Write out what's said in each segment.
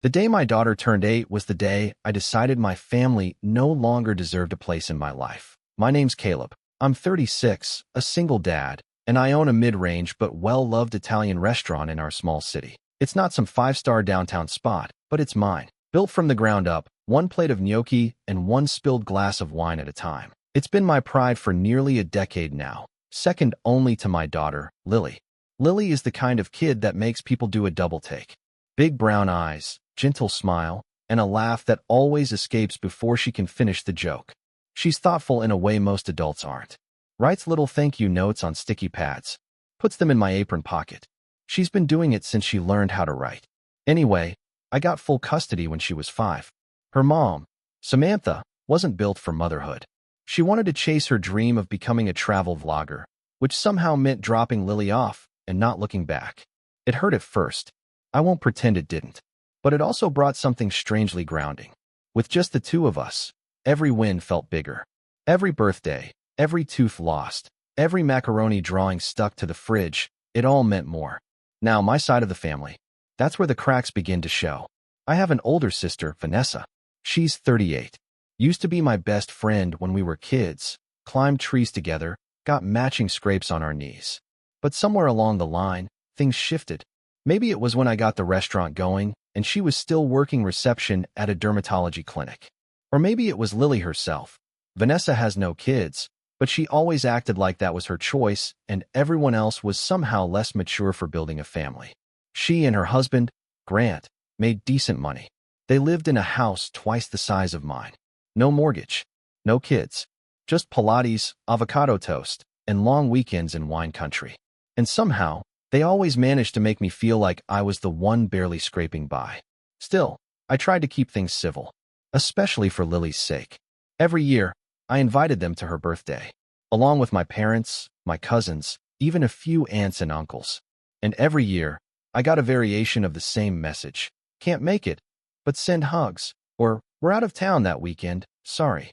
The day my daughter turned 8 was the day I decided my family no longer deserved a place in my life. My name's Caleb. I'm 36, a single dad, and I own a mid-range but well-loved Italian restaurant in our small city. It's not some five-star downtown spot, but it's mine. Built from the ground up, one plate of gnocchi and one spilled glass of wine at a time. It's been my pride for nearly a decade now, second only to my daughter, Lily. Lily is the kind of kid that makes people do a double take. Big brown eyes, gentle smile, and a laugh that always escapes before she can finish the joke. She's thoughtful in a way most adults aren't. Writes little thank you notes on sticky pads. Puts them in my apron pocket. She's been doing it since she learned how to write. Anyway, I got full custody when she was 5. Her mom, Samantha, wasn't built for motherhood. She wanted to chase her dream of becoming a travel vlogger, which somehow meant dropping Lily off and not looking back. It hurt at first. I won't pretend it didn't. But it also brought something strangely grounding. With just the two of us, every win felt bigger. Every birthday, every tooth lost, every macaroni drawing stuck to the fridge, it all meant more. Now, my side of the family, that's where the cracks begin to show. I have an older sister, Vanessa. She's 38. Used to be my best friend when we were kids, climbed trees together, got matching scrapes on our knees. But somewhere along the line, things shifted. Maybe it was when I got the restaurant going and she was still working reception at a dermatology clinic. Or maybe it was Lily herself. Vanessa has no kids, but she always acted like that was her choice and everyone else was somehow less mature for building a family. She and her husband, Grant, made decent money. They lived in a house twice the size of mine. No mortgage, no kids, just Pilates, avocado toast, and long weekends in wine country. And somehow, they always managed to make me feel like I was the one barely scraping by. Still, I tried to keep things civil, especially for Lily's sake. Every year, I invited them to her birthday, along with my parents, my cousins, even a few aunts and uncles. And every year, I got a variation of the same message. Can't make it, but send hugs, or we're out of town that weekend, sorry.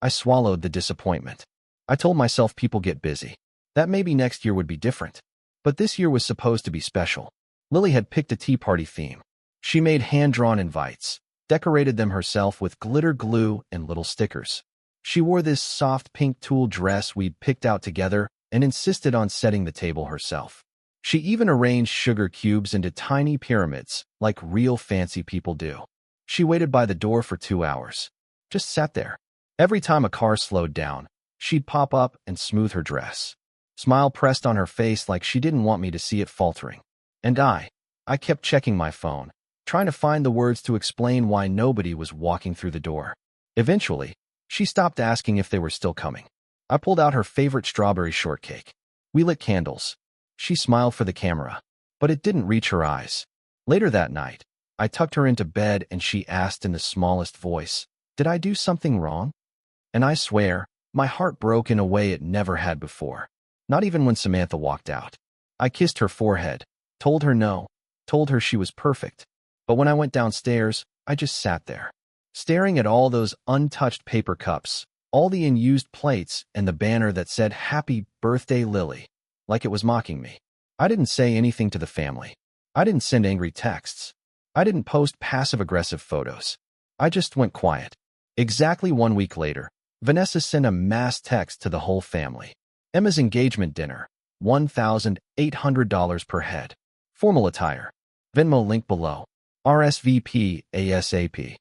I swallowed the disappointment. I told myself people get busy, that maybe next year would be different. But this year was supposed to be special. Lily had picked a tea party theme. She made hand-drawn invites, decorated them herself with glitter glue and little stickers. She wore this soft pink tulle dress we'd picked out together and insisted on setting the table herself. She even arranged sugar cubes into tiny pyramids, like real fancy people do. She waited by the door for 2 hours. Just sat there. Every time a car slowed down, she'd pop up and smooth her dress. Smile pressed on her face like she didn't want me to see it faltering. And I kept checking my phone, trying to find the words to explain why nobody was walking through the door. Eventually, she stopped asking if they were still coming. I pulled out her favorite strawberry shortcake. We lit candles. She smiled for the camera, but it didn't reach her eyes. Later that night, I tucked her into bed and she asked in the smallest voice, "Did I do something wrong?" And I swear, my heart broke in a way it never had before. Not even when Samantha walked out. I kissed her forehead, told her no, told her she was perfect. But when I went downstairs, I just sat there, staring at all those untouched paper cups, all the unused plates, and the banner that said, "Happy Birthday, Lily," like it was mocking me. I didn't say anything to the family. I didn't send angry texts. I didn't post passive-aggressive photos. I just went quiet. Exactly 1 week later, Vanessa sent a mass text to the whole family. Emma's engagement dinner, $1,800 per head. Formal attire. Venmo link below. RSVP ASAP.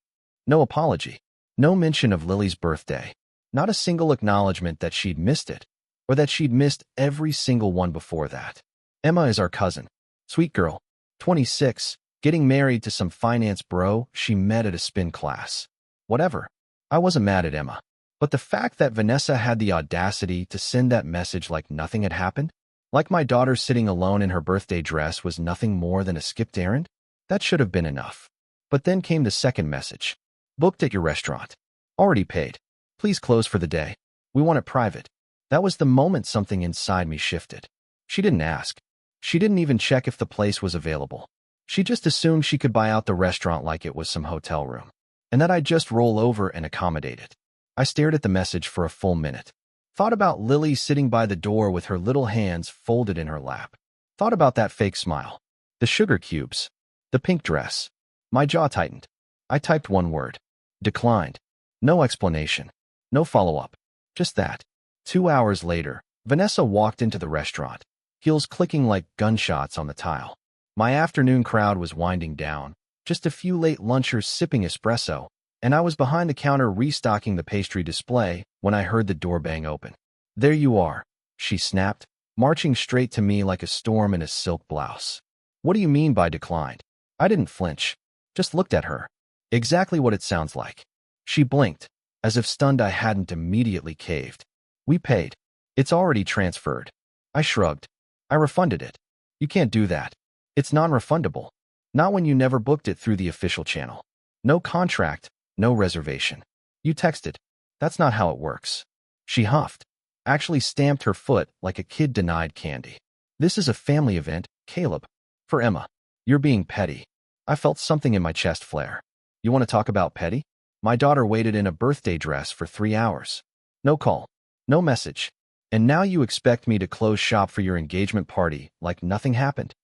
No apology. No mention of Lily's birthday. Not a single acknowledgement that she'd missed it, or that she'd missed every single one before that. Emma is our cousin. Sweet girl. 26, getting married to some finance bro she met at a spin class. Whatever. I wasn't mad at Emma. But the fact that Vanessa had the audacity to send that message like nothing had happened, like my daughter sitting alone in her birthday dress was nothing more than a skipped errand, that should have been enough. But then came the second message. Booked at your restaurant. Already paid. Please close for the day. We want it private. That was the moment something inside me shifted. She didn't ask. She didn't even check if the place was available. She just assumed she could buy out the restaurant like it was some hotel room, and that I'd just roll over and accommodate it. I stared at the message for a full minute. Thought about Lily sitting by the door with her little hands folded in her lap. Thought about that fake smile. The sugar cubes. The pink dress. My jaw tightened. I typed one word. Declined. No explanation. No follow-up. Just that. 2 hours later, Vanessa walked into the restaurant, heels clicking like gunshots on the tile. My afternoon crowd was winding down, just a few late lunchers sipping espresso, and I was behind the counter restocking the pastry display when I heard the door bang open. There you are, she snapped, marching straight to me like a storm in a silk blouse. What do you mean by declined? I didn't flinch, just looked at her. Exactly what it sounds like. She blinked, as if stunned I hadn't immediately caved. We paid. It's already transferred. I shrugged. I refunded it. You can't do that. It's non-refundable. Not when you never booked it through the official channel. No contract, no reservation. You texted. That's not how it works. She huffed, actually stamped her foot like a kid denied candy. This is a family event, Caleb. For Emma. You're being petty. I felt something in my chest flare. You want to talk about petty? My daughter waited in a birthday dress for 3 hours. No call. No message. And now you expect me to close shop for your engagement party like nothing happened?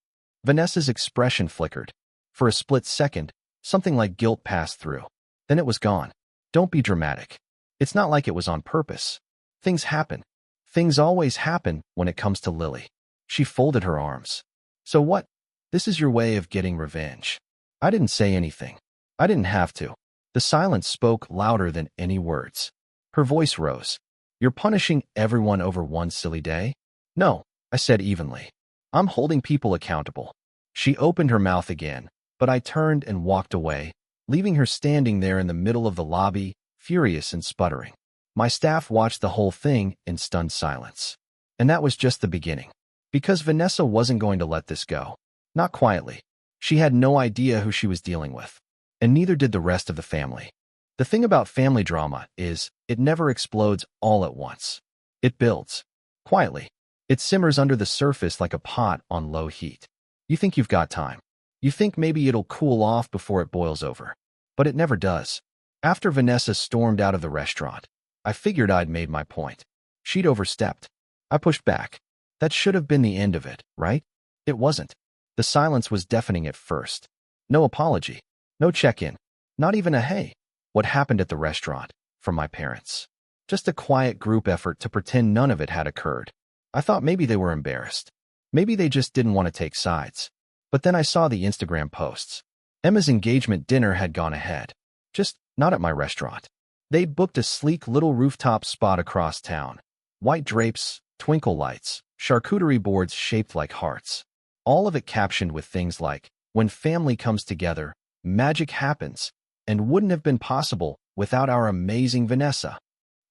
Vanessa's expression flickered. For a split second, something like guilt passed through. Then it was gone. Don't be dramatic. It's not like it was on purpose. Things happen. Things always happen when it comes to Lily. She folded her arms. So what? This is your way of getting revenge. I didn't say anything. I didn't have to. The silence spoke louder than any words. Her voice rose. You're punishing everyone over one silly day? No, I said evenly. I'm holding people accountable. She opened her mouth again, but I turned and walked away, leaving her standing there in the middle of the lobby, furious and sputtering. My staff watched the whole thing in stunned silence. And that was just the beginning. Because Vanessa wasn't going to let this go. Not quietly. She had no idea who she was dealing with. And neither did the rest of the family. The thing about family drama is, it never explodes all at once. It builds. Quietly. It simmers under the surface like a pot on low heat. You think you've got time. You think maybe it'll cool off before it boils over. But it never does. After Vanessa stormed out of the restaurant, I figured I'd made my point. She'd overstepped. I pushed back. That should have been the end of it, right? It wasn't. The silence was deafening at first. No apology. No check-in. Not even a hey. What happened at the restaurant? From my parents. Just a quiet group effort to pretend none of it had occurred. I thought maybe they were embarrassed. Maybe they just didn't want to take sides. But then I saw the Instagram posts. Emma's engagement dinner had gone ahead. Just not at my restaurant. They'd booked a sleek little rooftop spot across town. White drapes, twinkle lights, charcuterie boards shaped like hearts. All of it captioned with things like, when family comes together, magic happens, and wouldn't have been possible without our amazing Vanessa.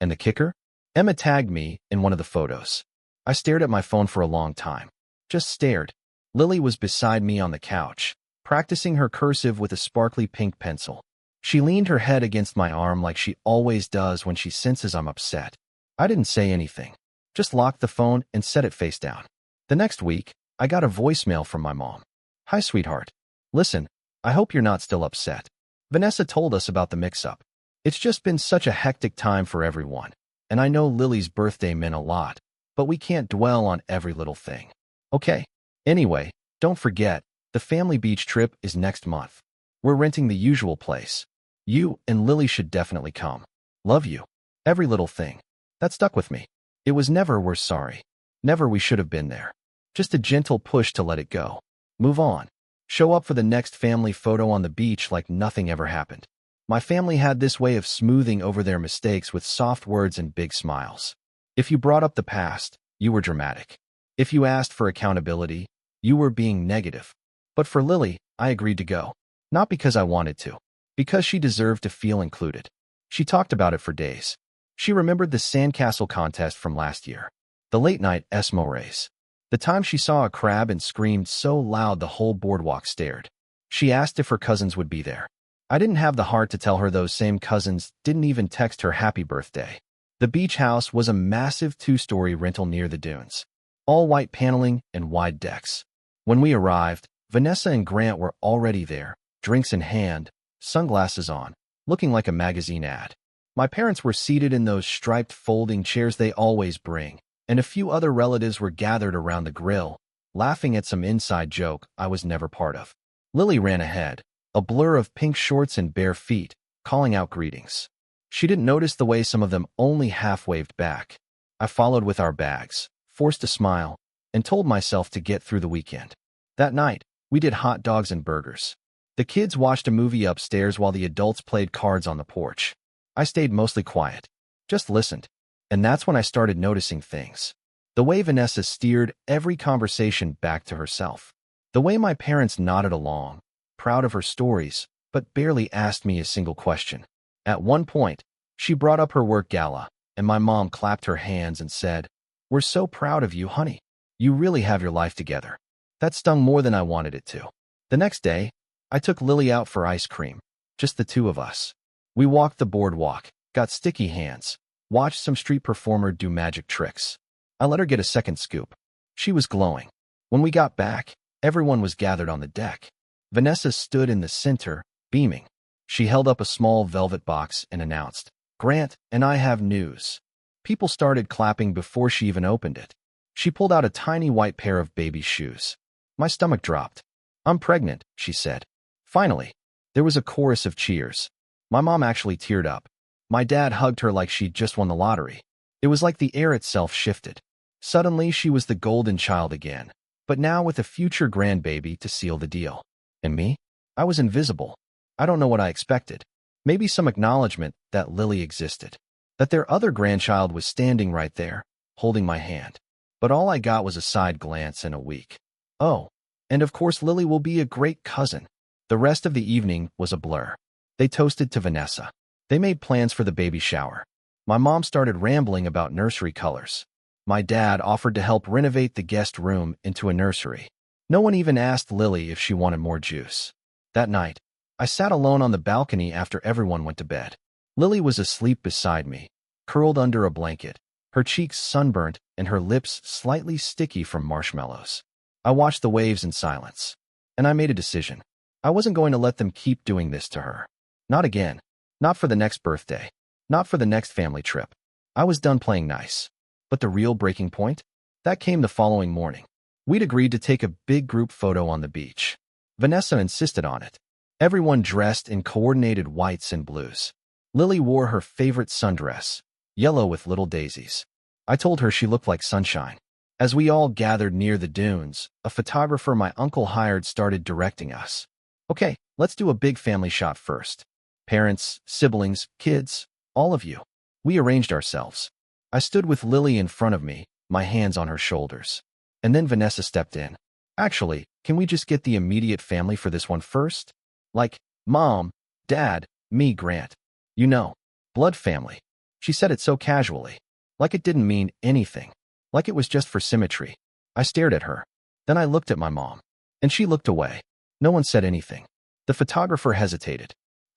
And the kicker? Emma tagged me in one of the photos. I stared at my phone for a long time. Just stared. Lily was beside me on the couch, practicing her cursive with a sparkly pink pencil. She leaned her head against my arm like she always does when she senses I'm upset. I didn't say anything. Just locked the phone and set it face down. The next week, I got a voicemail from my mom. Hi, sweetheart. Listen, I hope you're not still upset. Vanessa told us about the mix-up. It's just been such a hectic time for everyone, and I know Lily's birthday meant a lot, but we can't dwell on every little thing. Okay. Anyway, don't forget, the family beach trip is next month. We're renting the usual place. You and Lily should definitely come. Love you. Every little thing. That stuck with me. It was never we're sorry. Never we should have been there. Just a gentle push to let it go. Move on. Show up for the next family photo on the beach like nothing ever happened. My family had this way of smoothing over their mistakes with soft words and big smiles. If you brought up the past, you were dramatic. If you asked for accountability, you were being negative. But for Lily, I agreed to go. Not because I wanted to. Because she deserved to feel included. She talked about it for days. She remembered the sandcastle contest from last year. The late-night Esmo race. The time she saw a crab and screamed so loud the whole boardwalk stared. She asked if her cousins would be there. I didn't have the heart to tell her those same cousins didn't even text her happy birthday. The beach house was a massive 2-story rental near the dunes. All white paneling and wide decks. When we arrived, Vanessa and Grant were already there, drinks in hand, sunglasses on, looking like a magazine ad. My parents were seated in those striped folding chairs they always bring, and a few other relatives were gathered around the grill, laughing at some inside joke I was never part of. Lily ran ahead, a blur of pink shorts and bare feet, calling out greetings. She didn't notice the way some of them only half-waved back. I followed with our bags, forced a smile, and told myself to get through the weekend. That night, we did hot dogs and burgers. The kids watched a movie upstairs while the adults played cards on the porch. I stayed mostly quiet, just listened, and that's when I started noticing things. The way Vanessa steered every conversation back to herself. The way my parents nodded along, proud of her stories, but barely asked me a single question. At one point, she brought up her work gala, and my mom clapped her hands and said, "We're so proud of you, honey. You really have your life together." That stung more than I wanted it to. The next day, I took Lily out for ice cream, just the two of us. We walked the boardwalk, got sticky hands, watched some street performer do magic tricks. I let her get a second scoop. She was glowing. When we got back, everyone was gathered on the deck. Vanessa stood in the center, beaming. She held up a small velvet box and announced, "Grant and I have news." People started clapping before she even opened it. She pulled out a tiny white pair of baby shoes. My stomach dropped. "I'm pregnant," she said. Finally, there was a chorus of cheers. My mom actually teared up. My dad hugged her like she'd just won the lottery. It was like the air itself shifted. Suddenly, she was the golden child again, but now with a future grandbaby to seal the deal. And me? I was invisible. I don't know what I expected. Maybe some acknowledgement that Lily existed, that their other grandchild was standing right there, holding my hand. But all I got was a side glance and a week. Oh, and of course Lily will be a great cousin. The rest of the evening was a blur. They toasted to Vanessa. They made plans for the baby shower. My mom started rambling about nursery colors. My dad offered to help renovate the guest room into a nursery. No one even asked Lily if she wanted more juice. That night, I sat alone on the balcony after everyone went to bed. Lily was asleep beside me, curled under a blanket, her cheeks sunburnt and her lips slightly sticky from marshmallows. I watched the waves in silence, and I made a decision. I wasn't going to let them keep doing this to her. Not again. Not for the next birthday. Not for the next family trip. I was done playing nice. But the real breaking point? That came the following morning. We'd agreed to take a big group photo on the beach. Vanessa insisted on it. Everyone dressed in coordinated whites and blues. Lily wore her favorite sundress, yellow with little daisies. I told her she looked like sunshine. As we all gathered near the dunes, a photographer my uncle hired started directing us. "Okay, let's do a big family shot first. Parents, siblings, kids, all of you." We arranged ourselves. I stood with Lily in front of me, my hands on her shoulders. And then Vanessa stepped in. "Actually, can we just get the immediate family for this one first? Like, Mom, Dad, me, Grant. You know, blood family." She said it so casually, like it didn't mean anything, like it was just for symmetry. I stared at her. Then I looked at my mom, and she looked away. No one said anything. The photographer hesitated.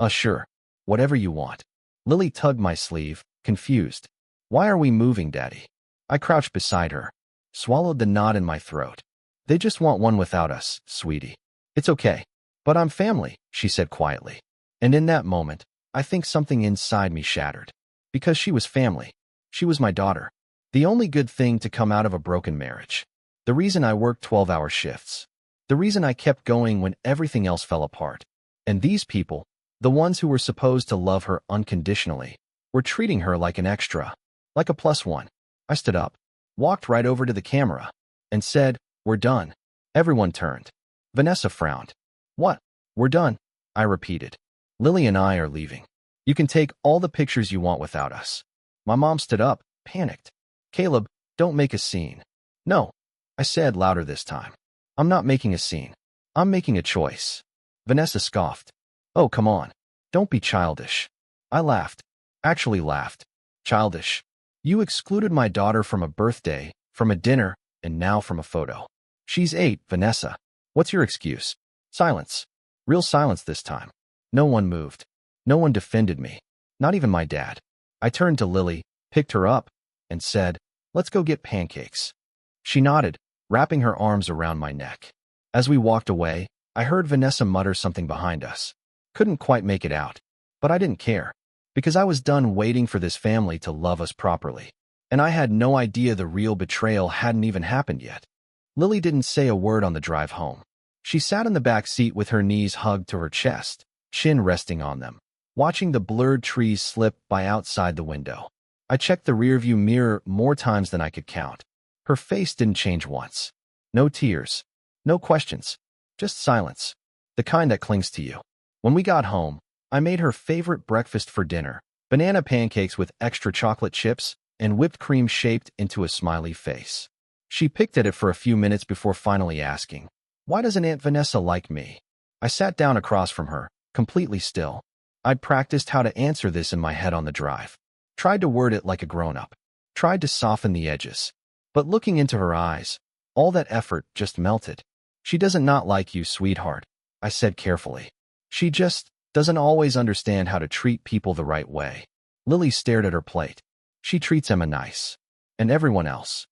Sure, whatever you want." Lily tugged my sleeve, confused. "Why are we moving, Daddy?" I crouched beside her, swallowed the knot in my throat. "They just want one without us, sweetie. It's okay. But I'm family," she said quietly. And in that moment, I think something inside me shattered. Because she was family. She was my daughter. The only good thing to come out of a broken marriage. The reason I worked 12-hour shifts. The reason I kept going when everything else fell apart. And these people, the ones who were supposed to love her unconditionally, were treating her like an extra, like a plus one. I stood up, walked right over to the camera, and said, "We're done." Everyone turned. Vanessa frowned. "What? We're done?" I repeated. "Lily and I are leaving. You can take all the pictures you want without us." My mom stood up, panicked. "Caleb, don't make a scene." "No," I said louder this time. "I'm not making a scene. I'm making a choice." Vanessa scoffed. "Oh, come on. Don't be childish." I laughed. Actually laughed. "Childish? You excluded my daughter from a birthday, from a dinner, and now from a photo. She's 8, Vanessa. What's your excuse?" Silence. Real silence this time. No one moved. No one defended me. Not even my dad. I turned to Lily, picked her up, and said, "Let's go get pancakes." She nodded, wrapping her arms around my neck. As we walked away, I heard Vanessa mutter something behind us. Couldn't quite make it out. But I didn't care. Because I was done waiting for this family to love us properly. And I had no idea the real betrayal hadn't even happened yet. Lily didn't say a word on the drive home. She sat in the back seat with her knees hugged to her chest, chin resting on them, watching the blurred trees slip by outside the window. I checked the rearview mirror more times than I could count. Her face didn't change once. No tears. No questions. Just silence. The kind that clings to you. When we got home, I made her favorite breakfast for dinner, banana pancakes with extra chocolate chips and whipped cream shaped into a smiley face. She picked at it for a few minutes before finally asking, "Why doesn't Aunt Vanessa like me?" I sat down across from her, completely still. I'd practiced how to answer this in my head on the drive. Tried to word it like a grown-up. Tried to soften the edges. But looking into her eyes, all that effort just melted. "She doesn't not like you, sweetheart," I said carefully. "She just doesn't always understand how to treat people the right way." Lily stared at her plate. "She treats Emma nice. And everyone else."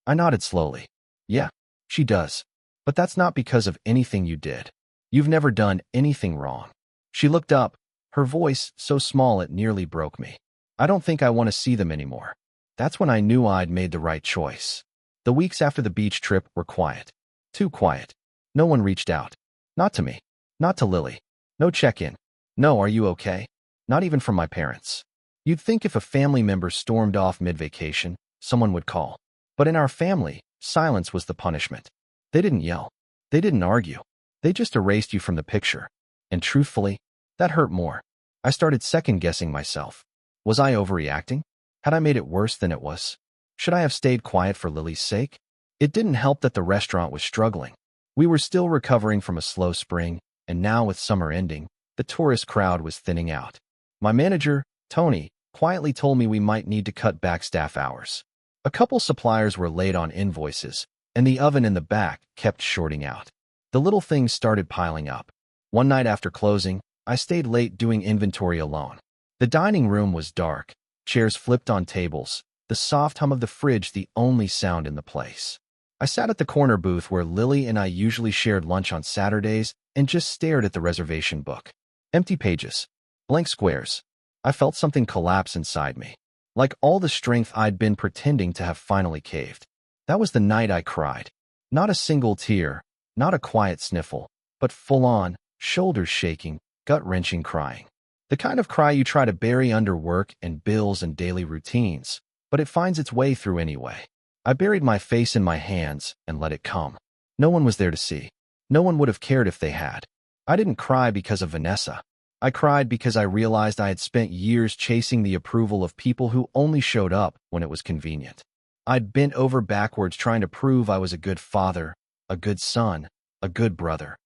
I nodded slowly. "Yeah, she does. But that's not because of anything you did. You've never done anything wrong." She looked up, her voice so small it nearly broke me. "I don't think I want to see them anymore." That's when I knew I'd made the right choice. The weeks after the beach trip were quiet. Too quiet. No one reached out. Not to me. Not to Lily. No check-in. No, "Are you okay?" Not even from my parents. You'd think if a family member stormed off mid-vacation, someone would call. But in our family, silence was the punishment. They didn't yell. They didn't argue. They just erased you from the picture. And truthfully, that hurt more. I started second-guessing myself. Was I overreacting? Had I made it worse than it was? Should I have stayed quiet for Lily's sake? It didn't help that the restaurant was struggling. We were still recovering from a slow spring, and now with summer ending, the tourist crowd was thinning out. My manager, Tony, quietly told me we might need to cut back staff hours. A couple suppliers were late on invoices, and the oven in the back kept shorting out. The little things started piling up. One night after closing, I stayed late doing inventory alone. The dining room was dark, chairs flipped on tables, the soft hum of the fridge the only sound in the place. I sat at the corner booth where Lily and I usually shared lunch on Saturdays and just stared at the reservation book. Empty pages. Blank squares. I felt something collapse inside me. Like all the strength I'd been pretending to have finally caved. That was the night I cried. Not a single tear, not a quiet sniffle, but full-on, shoulders shaking, gut-wrenching crying. The kind of cry you try to bury under work and bills and daily routines, but it finds its way through anyway. I buried my face in my hands and let it come. No one was there to see. No one would have cared if they had. I didn't cry because of Vanessa. I cried because I realized I had spent years chasing the approval of people who only showed up when it was convenient. I'd bent over backwards trying to prove I was a good father, a good son, a good brother.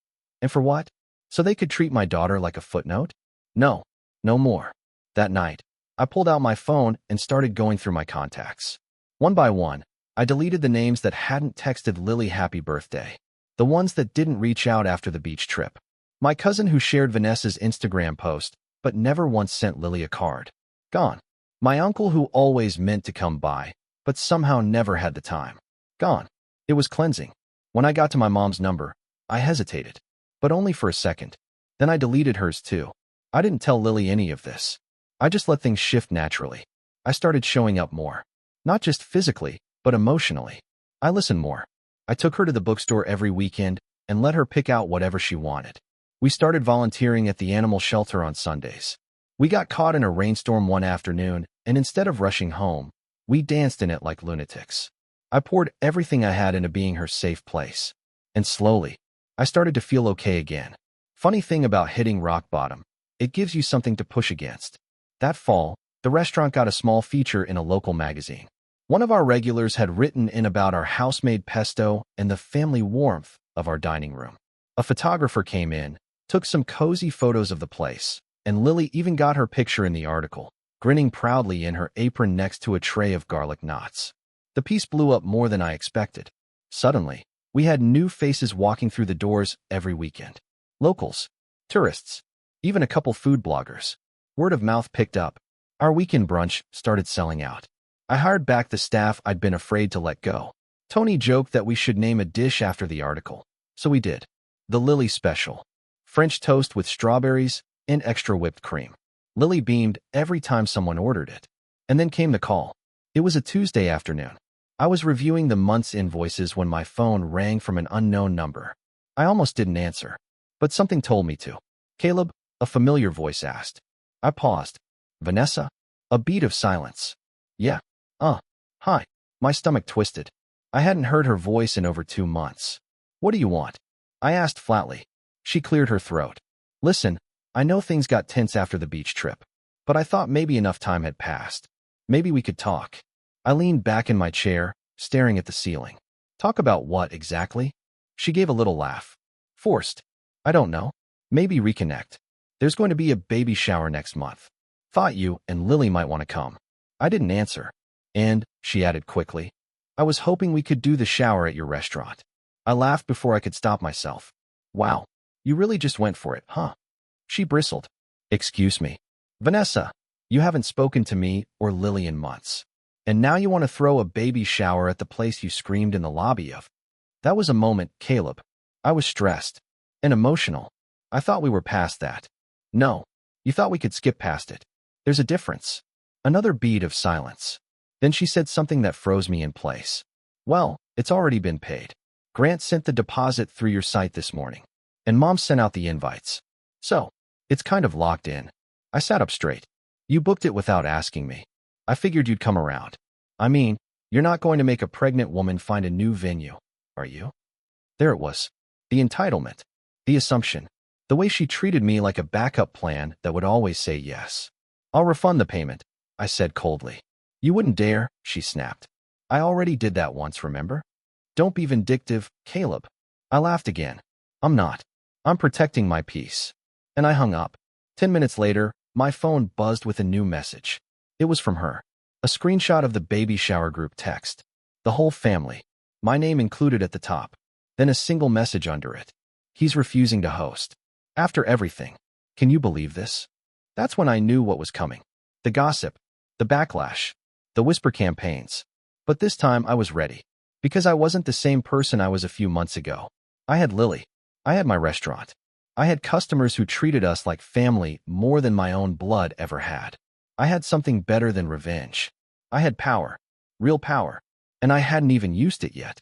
And for what? So they could treat my daughter like a footnote? No, no more. That night, I pulled out my phone and started going through my contacts. One by one, I deleted the names that hadn't texted Lily happy birthday. The ones that didn't reach out after the beach trip. My cousin who shared Vanessa's Instagram post, but never once sent Lily a card. Gone. My uncle who always meant to come by, but somehow never had the time. Gone. It was cleansing. When I got to my mom's number, I hesitated. But only for a second. Then I deleted hers too. I didn't tell Lily any of this. I just let things shift naturally. I started showing up more. Not just physically, but emotionally. I listened more. I took her to the bookstore every weekend and let her pick out whatever she wanted. We started volunteering at the animal shelter on Sundays. We got caught in a rainstorm one afternoon, and instead of rushing home, we danced in it like lunatics. I poured everything I had into being her safe place. And slowly, I started to feel okay again. Funny thing about hitting rock bottom, it gives you something to push against. That fall, the restaurant got a small feature in a local magazine. One of our regulars had written in about our house-made pesto and the family warmth of our dining room. A photographer came in, took some cozy photos of the place, and Lily even got her picture in the article, grinning proudly in her apron next to a tray of garlic knots. The piece blew up more than I expected. Suddenly, we had new faces walking through the doors every weekend. Locals, tourists, even a couple food bloggers. Word of mouth picked up. Our weekend brunch started selling out. I hired back the staff I'd been afraid to let go. Tony joked that we should name a dish after the article, so we did. The Lily Special. French toast with strawberries and extra whipped cream. Lily beamed every time someone ordered it. And then came the call. It was a Tuesday afternoon. I was reviewing the month's invoices when my phone rang from an unknown number. I almost didn't answer, but something told me to. Caleb, a familiar voice asked. I paused. Vanessa? A beat of silence. Yeah. Hi. My stomach twisted. I hadn't heard her voice in over 2 months. What do you want? I asked flatly. She cleared her throat. Listen, I know things got tense after the beach trip, but I thought maybe enough time had passed. Maybe we could talk. I leaned back in my chair, staring at the ceiling. Talk about what exactly? She gave a little laugh. Forced. I don't know. Maybe reconnect. There's going to be a baby shower next month. Thought you and Lily might want to come. I didn't answer. And, she added quickly, I was hoping we could do the shower at your restaurant. I laughed before I could stop myself. Wow, you really just went for it, huh? She bristled. Excuse me. Vanessa, you haven't spoken to me or Lily in months. And now you want to throw a baby shower at the place you screamed in the lobby of. That was a moment, Caleb. I was stressed. And emotional. I thought we were past that. No, you thought we could skip past it. There's a difference. Another beat of silence. Then she said something that froze me in place. Well, it's already been paid. Grant sent the deposit through your site this morning. And Mom sent out the invites. So, it's kind of locked in. I sat up straight. You booked it without asking me. I figured you'd come around. I mean, you're not going to make a pregnant woman find a new venue, are you? There it was. The entitlement. The assumption. The way she treated me like a backup plan that would always say yes. I'll refund the payment, I said coldly. You wouldn't dare, she snapped. I already did that once, remember? Don't be vindictive, Caleb. I laughed again. I'm not. I'm protecting my peace. And I hung up. 10 minutes later, my phone buzzed with a new message. It was from her. A screenshot of the baby shower group text. The whole family. My name included at the top. Then a single message under it. He's refusing to host. After everything. Can you believe this? That's when I knew what was coming. The gossip. The backlash. The whisper campaigns. But this time I was ready. Because I wasn't the same person I was a few months ago. I had Lily. I had my restaurant. I had customers who treated us like family more than my own blood ever had. I had something better than revenge. I had power. Real power. And I hadn't even used it yet.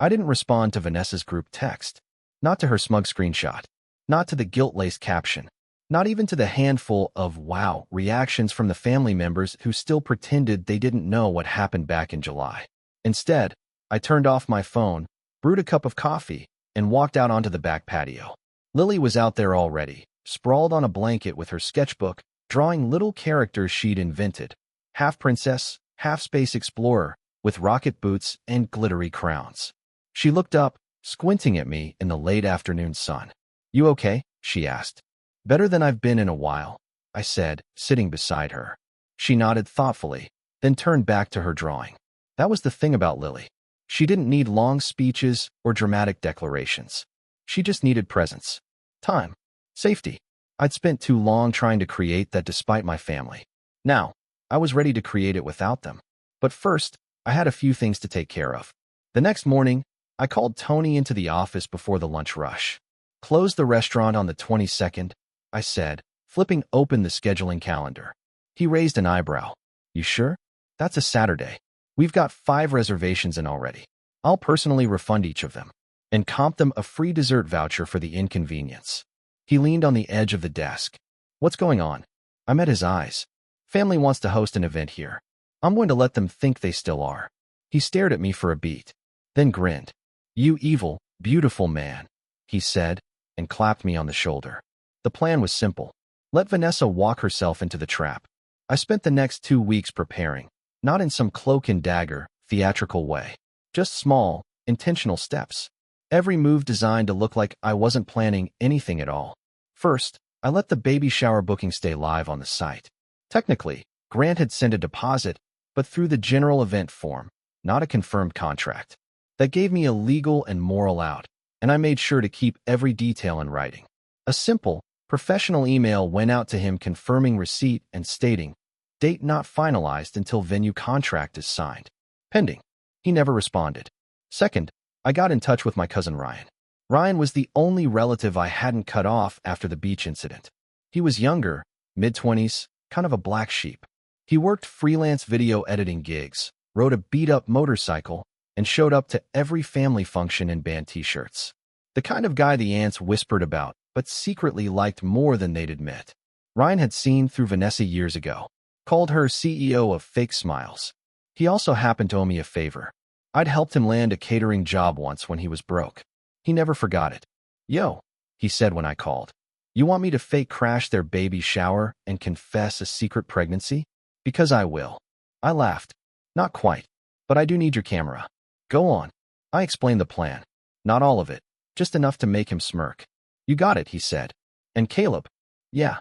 I didn't respond to Vanessa's group text. Not to her smug screenshot. Not to the guilt-laced caption. Not even to the handful of wow reactions from the family members who still pretended they didn't know what happened back in July. Instead, I turned off my phone, brewed a cup of coffee, and walked out onto the back patio. Lily was out there already, sprawled on a blanket with her sketchbook, drawing little characters she'd invented. Half princess, half space explorer, with rocket boots and glittery crowns. She looked up, squinting at me in the late afternoon sun. You okay? She asked. Better than I've been in a while, I said, sitting beside her. She nodded thoughtfully, then turned back to her drawing. That was the thing about Lily. She didn't need long speeches or dramatic declarations. She just needed presence. Time. Safety. I'd spent too long trying to create that despite my family. Now, I was ready to create it without them. But first, I had a few things to take care of. The next morning, I called Tony into the office before the lunch rush. Close the restaurant on the 22nd, I said, flipping open the scheduling calendar. He raised an eyebrow. You sure? That's a Saturday. We've got 5 reservations in already. I'll personally refund each of them and comp them a free dessert voucher for the inconvenience. He leaned on the edge of the desk. What's going on? I met his eyes. Family wants to host an event here. I'm going to let them think they still are. He stared at me for a beat, then grinned. You evil, beautiful man, he said, and clapped me on the shoulder. The plan was simple. Let Vanessa walk herself into the trap. I spent the next 2 weeks preparing, not in some cloak and dagger, theatrical way. Just small, intentional steps. Every move designed to look like I wasn't planning anything at all. First, I let the baby shower booking stay live on the site. Technically, Grant had sent a deposit, but through the general event form, not a confirmed contract. That gave me a legal and moral out, and I made sure to keep every detail in writing. A simple, professional email went out to him confirming receipt and stating, date not finalized until venue contract is signed. Pending. He never responded. Second, I got in touch with my cousin Ryan. Ryan was the only relative I hadn't cut off after the beach incident. He was younger, mid-20s, kind of a black sheep. He worked freelance video editing gigs, rode a beat-up motorcycle, and showed up to every family function in band t-shirts. The kind of guy the aunts whispered about, but secretly liked more than they'd admit. Ryan had seen through Vanessa years ago, called her CEO of fake smiles. He also happened to owe me a favor. I'd helped him land a catering job once when he was broke. He never forgot it. "Yo," he said when I called. "You want me to fake crash their baby shower and confess a secret pregnancy?" "Because I will." I laughed. "Not quite, but I do need your camera." "Go on." I explained the plan. Not all of it, just enough to make him smirk. "You got it," he said. "And Caleb?" "Yeah.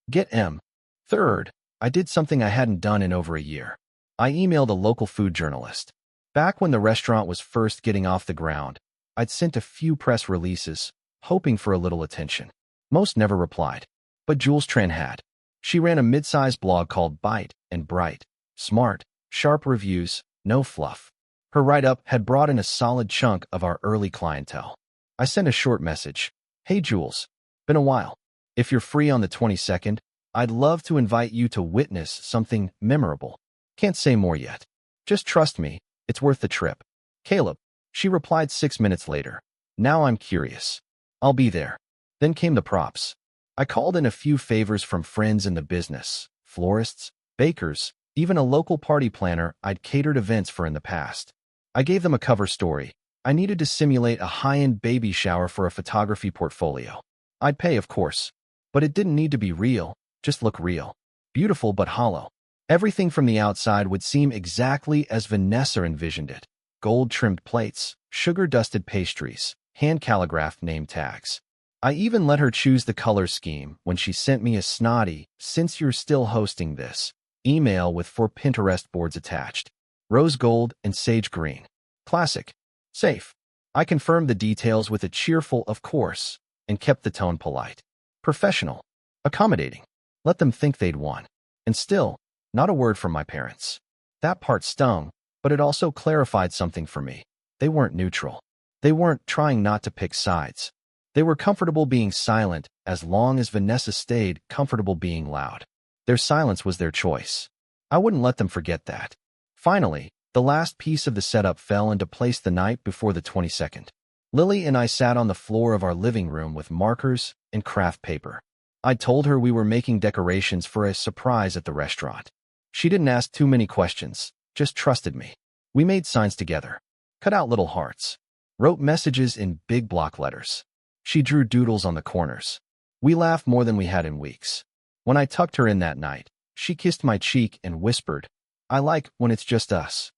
Get M." Third, I did something I hadn't done in over a year. I emailed a local food journalist. Back when the restaurant was first getting off the ground, I'd sent a few press releases, hoping for a little attention. Most never replied. But Jules Tran had. She ran a mid-sized blog called Bite and Bright. Smart, sharp reviews, no fluff. Her write-up had brought in a solid chunk of our early clientele. I sent a short message. "Hey Jules, been a while. If you're free on the 22nd, I'd love to invite you to witness something memorable. Can't say more yet. Just trust me, it's worth the trip. Caleb." She replied 6 minutes later. "Now I'm curious. I'll be there." Then came the props. I called in a few favors from friends in the business, florists, bakers, even a local party planner I'd catered events for in the past. I gave them a cover story. I needed to simulate a high-end baby shower for a photography portfolio. I'd pay, of course, but it didn't need to be real, just look real. Beautiful but hollow. Everything from the outside would seem exactly as Vanessa envisioned it. Gold-trimmed plates, sugar-dusted pastries, hand-calligraphed name tags. I even let her choose the color scheme when she sent me a snotty, "Since you're still hosting this," email with 4 Pinterest boards attached. Rose gold and sage green. Classic. Safe. I confirmed the details with a cheerful "of course" and kept the tone polite. Professional. Accommodating. Let them think they'd won. And still, not a word from my parents. That part stung, but it also clarified something for me. They weren't neutral. They weren't trying not to pick sides. They were comfortable being silent as long as Vanessa stayed comfortable being loud. Their silence was their choice. I wouldn't let them forget that. Finally, the last piece of the setup fell into place the night before the 22nd. Lily and I sat on the floor of our living room with markers and craft paper. I told her we were making decorations for a surprise at the restaurant. She didn't ask too many questions, just trusted me. We made signs together, cut out little hearts, wrote messages in big block letters. She drew doodles on the corners. We laughed more than we had in weeks. When I tucked her in that night, she kissed my cheek and whispered, "I like when it's just us."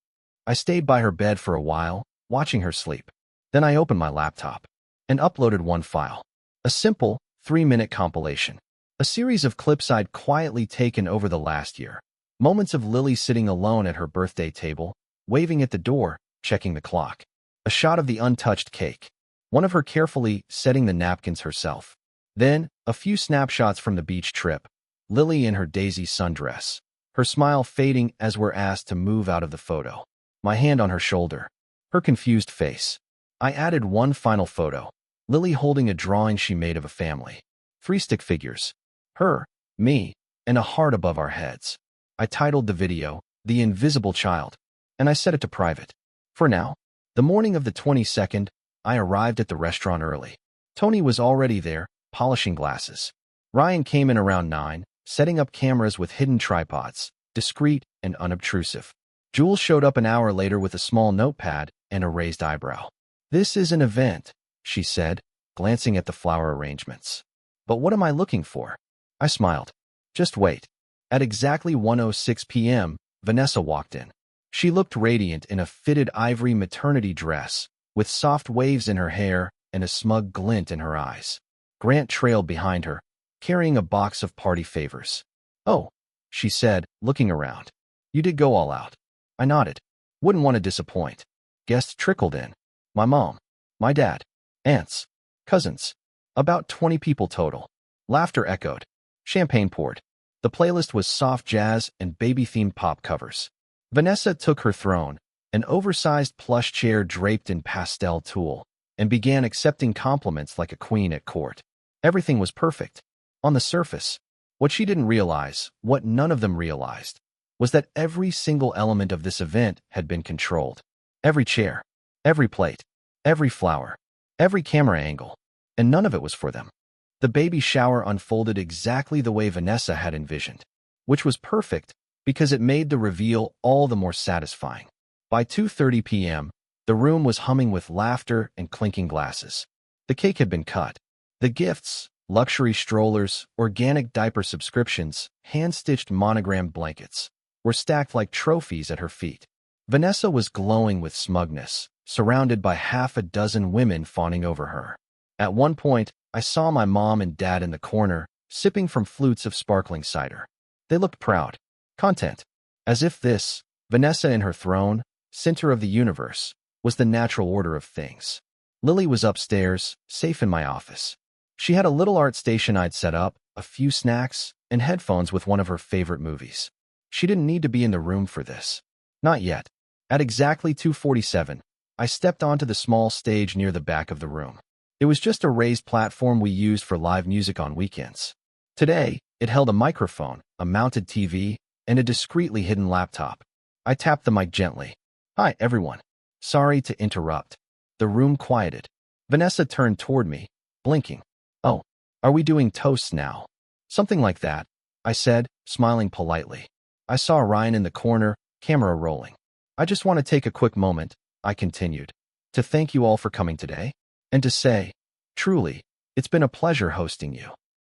I stayed by her bed for a while, watching her sleep. Then I opened my laptop and uploaded one file. A simple, 3-minute compilation. A series of clips I'd quietly taken over the last year. Moments of Lily sitting alone at her birthday table, waving at the door, checking the clock. A shot of the untouched cake. One of her carefully setting the napkins herself. Then, a few snapshots from the beach trip. Lily in her daisy sundress. Her smile fading as we're asked to move out of the photo. My hand on her shoulder. Her confused face. I added one final photo. Lily holding a drawing she made of a family. 3 stick figures. Her, me, and a heart above our heads. I titled the video, "The Invisible Child," and I set it to private. For now. The morning of the 22nd, I arrived at the restaurant early. Tony was already there, polishing glasses. Ryan came in around 9, setting up cameras with hidden tripods, discreet and unobtrusive. Jules showed up an hour later with a small notepad and a raised eyebrow. "This is an event," she said, glancing at the flower arrangements. "But what am I looking for?" I smiled. "Just wait." At exactly 1:06 p.m., Vanessa walked in. She looked radiant in a fitted ivory maternity dress, with soft waves in her hair and a smug glint in her eyes. Grant trailed behind her, carrying a box of party favors. "Oh," she said, looking around. "You did go all out." I nodded. Wouldn't want to disappoint. Guests trickled in. My mom, my dad, aunts, cousins. About 20 people total. Laughter echoed. Champagne poured. The playlist was soft jazz and baby-themed pop covers. Vanessa took her throne, an oversized plush chair draped in pastel tulle, and began accepting compliments like a queen at court. Everything was perfect. On the surface, what she didn't realize, what none of them realized, was that every single element of this event had been controlled. Every chair, every plate, every flower. every camera angle, and none of it was for them. The baby shower unfolded exactly the way Vanessa had envisioned, which was perfect because it made the reveal all the more satisfying. By 2:30 p.m., the room was humming with laughter and clinking glasses. The cake had been cut. The gifts, luxury strollers, organic diaper subscriptions, hand-stitched monogrammed blankets, were stacked like trophies at her feet. Vanessa was glowing with smugness, surrounded by half a dozen women fawning over her. At one point, I saw my mom and dad in the corner, sipping from flutes of sparkling cider. They looked proud, content, as if this, Vanessa in her throne, center of the universe, was the natural order of things. Lily was upstairs, safe in my office. She had a little art station I'd set up, a few snacks, and headphones with one of her favorite movies. She didn't need to be in the room for this. Not yet. At exactly 2:47, I stepped onto the small stage near the back of the room. It was just a raised platform we used for live music on weekends. Today, it held a microphone, a mounted TV, and a discreetly hidden laptop. I tapped the mic gently. "Hi, everyone. Sorry to interrupt." The room quieted. Vanessa turned toward me, blinking. "Oh, are we doing toasts now?" "Something like that," I said, smiling politely. I saw Ryan in the corner, camera rolling. "I just want to take a quick moment," I continued, "to thank you all for coming today, and to say, truly, it's been a pleasure hosting you."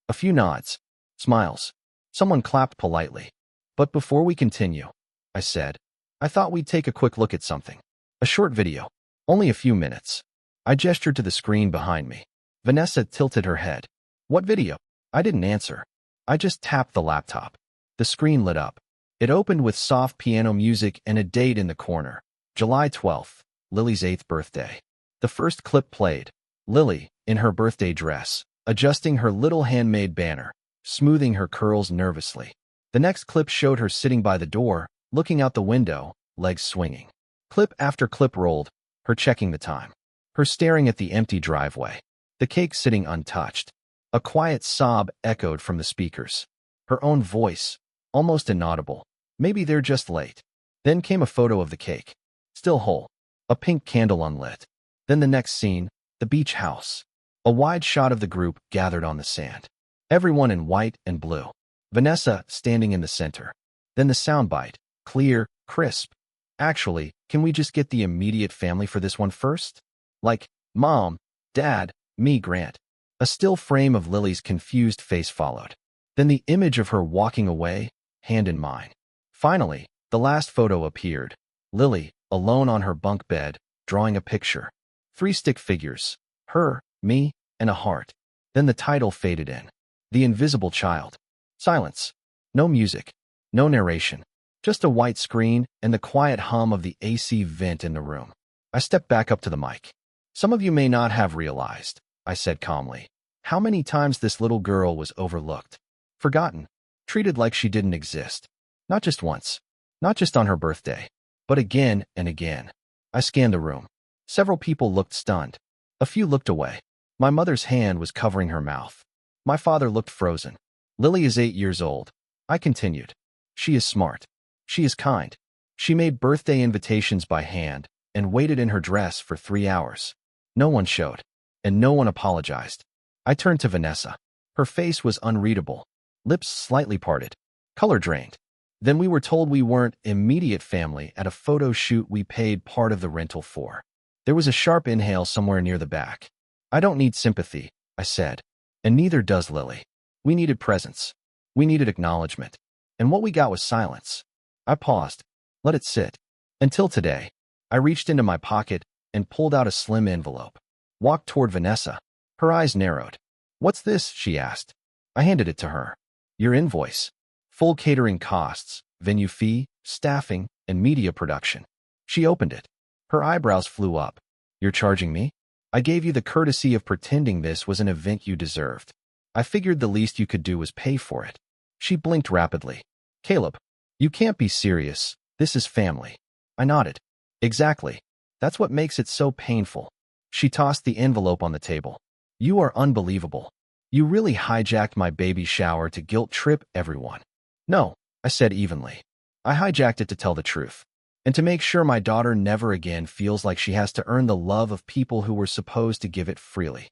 A few nods, smiles. Someone clapped politely. "But before we continue," I said, "I thought we'd take a quick look at something. A short video. Only a few minutes." I gestured to the screen behind me. Vanessa tilted her head. "What video?" I didn't answer. I just tapped the laptop. The screen lit up. It opened with soft piano music and a date in the corner. July 12th, Lily's 8th birthday. The first clip played. Lily, in her birthday dress, adjusting her little handmade banner, smoothing her curls nervously. The next clip showed her sitting by the door, looking out the window, legs swinging. Clip after clip rolled, her checking the time. Her staring at the empty driveway. The cake sitting untouched. A quiet sob echoed from the speakers. Her own voice, almost inaudible. "Maybe they're just late." Then came a photo of the cake. Still whole. A pink candle unlit. Then the next scene, the beach house. A wide shot of the group gathered on the sand. Everyone in white and blue. Vanessa standing in the center. Then the soundbite. Clear, crisp. "Actually, can we just get the immediate family for this one first? Like, Mom, Dad, me, Grant." A still frame of Lily's confused face followed. Then the image of her walking away, hand in mine. Finally, the last photo appeared. Lily, alone on her bunk bed, drawing a picture. 3 stick figures. Her, me, and a heart. Then the title faded in. The Invisible Child. Silence. No music. No narration. Just a white screen and the quiet hum of the AC vent in the room. I stepped back up to the mic. "Some of you may not have realized," I said calmly, "how many times this little girl was overlooked, forgotten, treated like she didn't exist. Not just once, not just on her birthday, but again and again." I scanned the room. Several people looked stunned. A few looked away. My mother's hand was covering her mouth. My father looked frozen. "Lily is 8 years old," I continued. "She is smart. She is kind. She made birthday invitations by hand and waited in her dress for 3 hours. No one showed, and no one apologized." I turned to Vanessa. Her face was unreadable, lips slightly parted, color drained. Then we were told we weren't immediate family at a photo shoot we paid part of the rental for. There was a sharp inhale somewhere near the back. "I don't need sympathy," I said, "and neither does Lily. We needed presence. We needed acknowledgement. And what we got was silence." I paused, let it sit. Until today, I reached into my pocket and pulled out a slim envelope. Walked toward Vanessa. Her eyes narrowed. "What's this?" she asked. I handed it to her. "Your invoice. Full catering costs, venue fee, staffing, and media production." She opened it. Her eyebrows flew up. "You're charging me?" "I gave you the courtesy of pretending this was an event you deserved. I figured the least you could do was pay for it." She blinked rapidly. "Caleb, you can't be serious. This is family." I nodded. "Exactly. That's what makes it so painful." She tossed the envelope on the table. "You are unbelievable. You really hijacked my baby shower to guilt trip everyone." "No," I said evenly. "I hijacked it to tell the truth. and to make sure my daughter never again feels like she has to earn the love of people who were supposed to give it freely.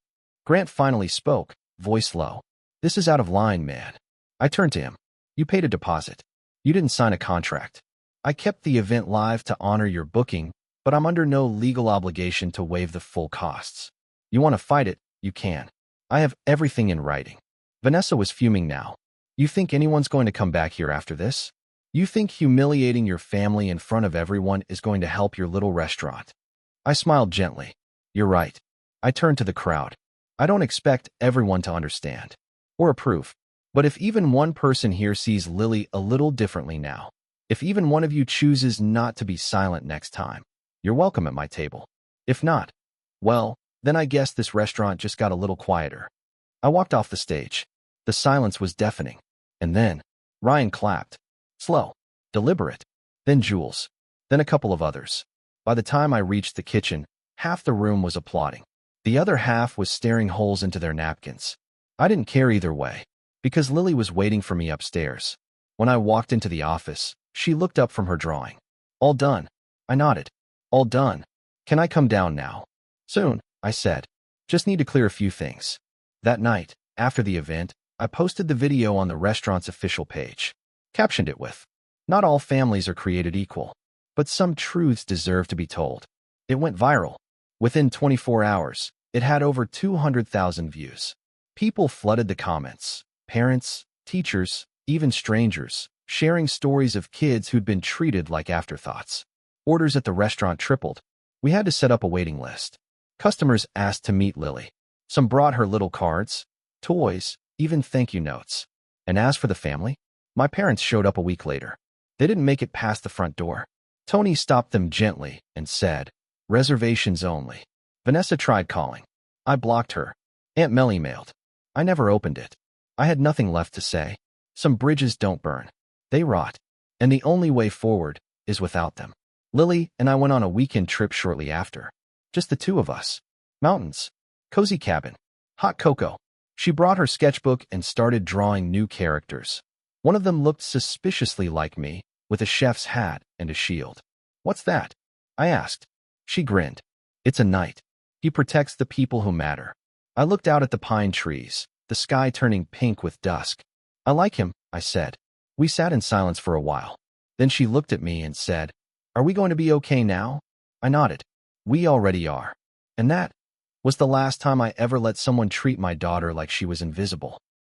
Grant finally spoke, voice low. This is out of line, man. I turned to him. You paid a deposit. You didn't sign a contract. I kept the event live to honor your booking, but I'm under no legal obligation to waive the full costs. You want to fight it, you can. I have everything in writing. Vanessa was fuming now. You think anyone's going to come back here after this? You think humiliating your family in front of everyone is going to help your little restaurant? I smiled gently. You're right. I turned to the crowd. I don't expect everyone to understand or approve. But if even one person here sees Lily a little differently now, if even one of you chooses not to be silent next time, you're welcome at my table. If not, well, then I guess this restaurant just got a little quieter. I walked off the stage. The silence was deafening. And then, Ryan clapped. Slow, deliberate. Then Jules. Then a couple of others. By the time I reached the kitchen, half the room was applauding. The other half was staring holes into their napkins. I didn't care either way, because Lily was waiting for me upstairs. When I walked into the office, she looked up from her drawing. All done. I nodded. All done. Can I come down now? Soon, I said. Just need to clear a few things. That night, after the event, I posted the video on the restaurant's official page. Captioned it with, "Not all families are created equal, but some truths deserve to be told." It went viral. Within 24 hours, it had over 200,000 views. People flooded the comments. Parents, teachers, even strangers, sharing stories of kids who'd been treated like afterthoughts. Orders at the restaurant tripled. We had to set up a waiting list. Customers asked to meet Lily. Some brought her little cards, toys, even thank you notes. And as for the family, my parents showed up a week later. They didn't make it past the front door. Tony stopped them gently and said, "Reservations only." Vanessa tried calling. I blocked her. Aunt Mel emailed. I never opened it. I had nothing left to say. Some bridges don't burn. They rot. And the only way forward is without them. Lily and I went on a weekend trip shortly after. Just the two of us. Mountains. Cozy cabin. Hot cocoa. She brought her sketchbook and started drawing new characters. One of them looked suspiciously like me, with a chef's hat and a shield. "What's that?" I asked. She grinned. "It's a knight. He protects the people who matter." I looked out at the pine trees, the sky turning pink with dusk. "I like him," I said. We sat in silence for a while. Then she looked at me and said, "Are we going to be okay now?" I nodded. "We already are." And that was the last time I ever let someone treat my daughter like she was invisible.